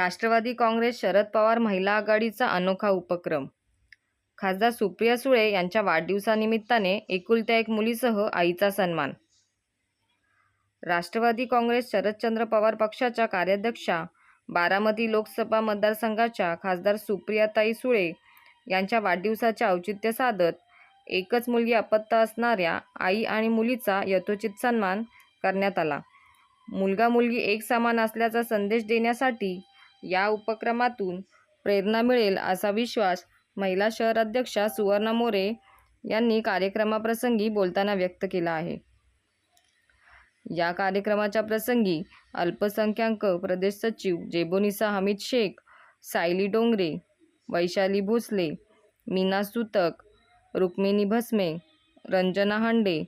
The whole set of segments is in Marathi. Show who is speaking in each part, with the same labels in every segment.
Speaker 1: राष्ट्रवादी काँग्रेस शरद पवार महिला आघाडीचा अनोखा उपक्रम. खासदार सुप्रिया सुळे यांच्या वाढदिवसानिमित्ताने एकुलत्या एक मुलीसह आईचा सन्मान. राष्ट्रवादी काँग्रेस शरदचंद्र पवार पक्षाच्या कार्याध्यक्षा, बारामती लोकसभा मतदारसंघाच्या खासदार सुप्रियाताई सुळे यांच्या वाढदिवसाचे औचित्य साधत एकच मुलगी अपत्य असणाऱ्या आई आणि मुलीचा यथोचित सन्मान करण्यात आला. मुलगा मुलगी एक समान असल्याचा संदेश देण्यासाठी या उपक्रमातून प्रेरणा मिळेल असा विश्वास महिला शहर अध्यक्षा सुवर्णा मोरे यांनी कार्यक्रमाप्रसंगी बोलताना व्यक्त केला आहे. या कार्यक्रमाच्या प्रसंगी अल्पसंख्याक प्रदेश सचिव जेबोनिसा हमीद शेख, सायली डोंगरे, वैशाली भोसले, मीना सुतक, रुक्मिणी भस्मे, रंजना हंडे,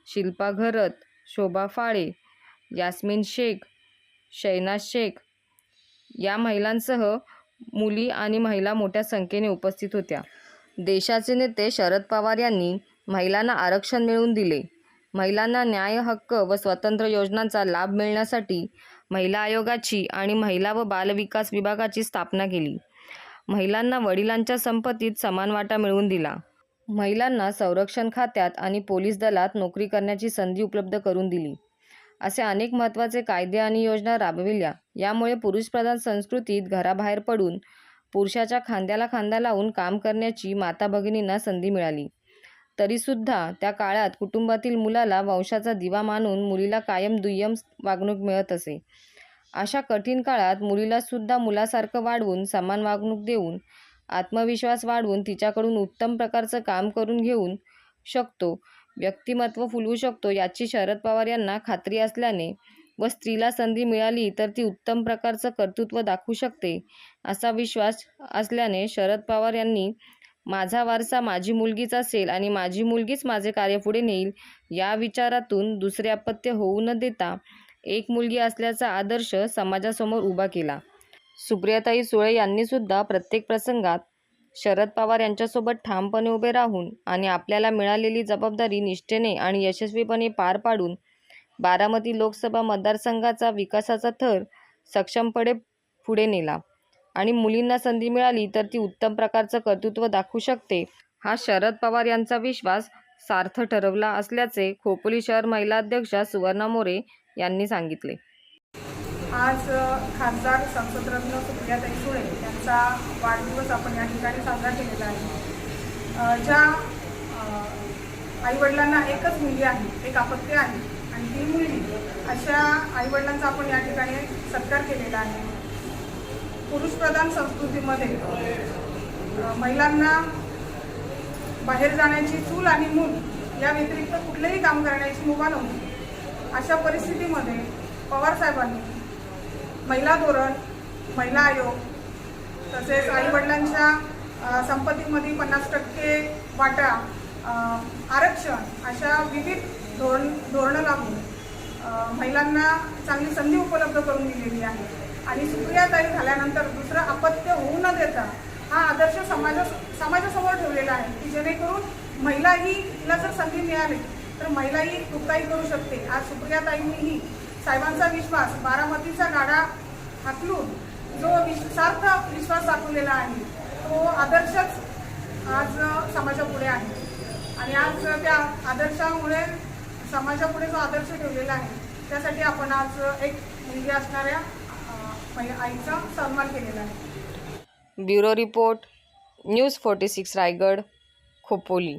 Speaker 1: शिल्पा घरत, शोभा फाळे, यास्मिन शेख, शैनाज शेख या महिलांसह मुली आणि महिला मोठ्या संख्येने उपस्थित होत्या. देशाचे नेते शरद पवार यांनी महिलांना आरक्षण मिळवून दिले. महिलांना न्याय, हक्क व स्वतंत्र योजनांचा लाभ मिळण्यासाठी महिला आयोगाची आणि महिला व बालविकास विभागाची स्थापना केली. महिलांना वडिलांच्या संपत्तीत समान वाटा मिळवून दिला. महिलांना संरक्षण खात्यात आणि पोलीस दलात नोकरी करण्याची संधी उपलब्ध करून दिली. असे अनेक महत्त्वाचे कायदे आणि योजना राबविल्या. यामुळे पुरुषप्रधान संस्कृतीत घराबाहेर पडून पुरुषाच्या खांद्याला खांदा लावून काम करण्याची माता भगिनींना संधी मिळाली. तरीसुद्धा त्या काळात कुटुंबातील मुलाला वंशाचा दिवा मानून मुलीला कायम दुय्यम वागणूक मिळत असे. अशा कठीण काळात मुलीला सुद्धा मुलासारखं वाढवून समान वागणूक देऊन आत्मविश्वास वाढवून तिच्याकडून उत्तम प्रकारचं काम करून घेऊ शकतो, व्यक्तिमत्व फुलवू शकतो याची शरद पवार यांना खात्री असल्याने व स्त्रीला संधी मिळाली तर ती उत्तम प्रकारचं कर्तृत्व दाखवू शकते असा विश्वास असल्याने शरद पवार यांनी माझा वारसा माझी मुलगीच असेल आणि माझी मुलगीच माझे कार्य पुढे नेईल या विचारातून दुसरे अपत्य होऊ न देता एक मुलगी असल्याचा आदर्श समाजासमोर उभा केला. सुप्रियाताई सुळे यांनी सुद्धा प्रत्येक प्रसंगात शरद पवार यांच्यासोबत ठामपणे उभे राहून आणि आपल्याला मिळालेली जबाबदारी निष्ठेने आणि यशस्वीपणे पार पाडून बारामती लोकसभा मतदारसंघाचा विकासाचा थर सक्षमपणे पुढे नेला आणि मुलींना संधी मिळाली तर ती उत्तम प्रकारचं कर्तृत्व दाखवू शकते हा शरद पवार यांचा विश्वास सार्थ ठरवला असल्याचे खोपोली शहर महिला अध्यक्षा सुवर्णा मोरे यांनी सांगितले.
Speaker 2: आज खासदार संसदरत्न सुप्रियाताई सुळे यांचा वाढदिवस आपण या ठिकाणी साजरा केलेला आहे. ज्या आईवडिलांना एकच मुलगी आहे, एक अपत्य आहे आणि ती मुलगी, अशा आईवडिलांचा आपण या ठिकाणी सत्कार केलेला आहे. पुरुषप्रधान संस्कृतीमध्ये महिलांना बाहेर जाण्याची चूल आणि मूल या व्यतिरिक्त कुठलेही काम करण्याची मुभा नव्हती. अशा परिस्थितीमध्ये पवारसाहेबांनी महिला धोरण, महिला आयोग तसेच आईवडिलांच्या संपत्तीमध्ये 50% वाटा, आरक्षण अशा विविध धोरणं लागून महिलांना चांगली संधी उपलब्ध करून दिलेली आहे. आणि सुप्रियाताई झाल्यानंतर दुसरं अपत्य होऊ न देता हा आदर्श समाजासमोर ठेवलेला आहे की जेणेकरून महिलाहीला जर संधी मिळाली तर महिलाही खूप काही करू शकते. आज सुप्रियाताईंनीही साहेबांचा विश्वास, बारामतीचा गाडा हाकलून जो सार्थ विश्वास दाखवलेला आहे तो आदर्शच आज समाजापुढे आहे. आणि आज त्या आदर्शामुळे समाजापुढे जो आदर्श ठेवलेला आहे त्यासाठी आपण आज एक मुलगी असणाऱ्या आईचा सन्मान केलेला आहे.
Speaker 1: Bureau report, news 46 Raigad, Khopoli.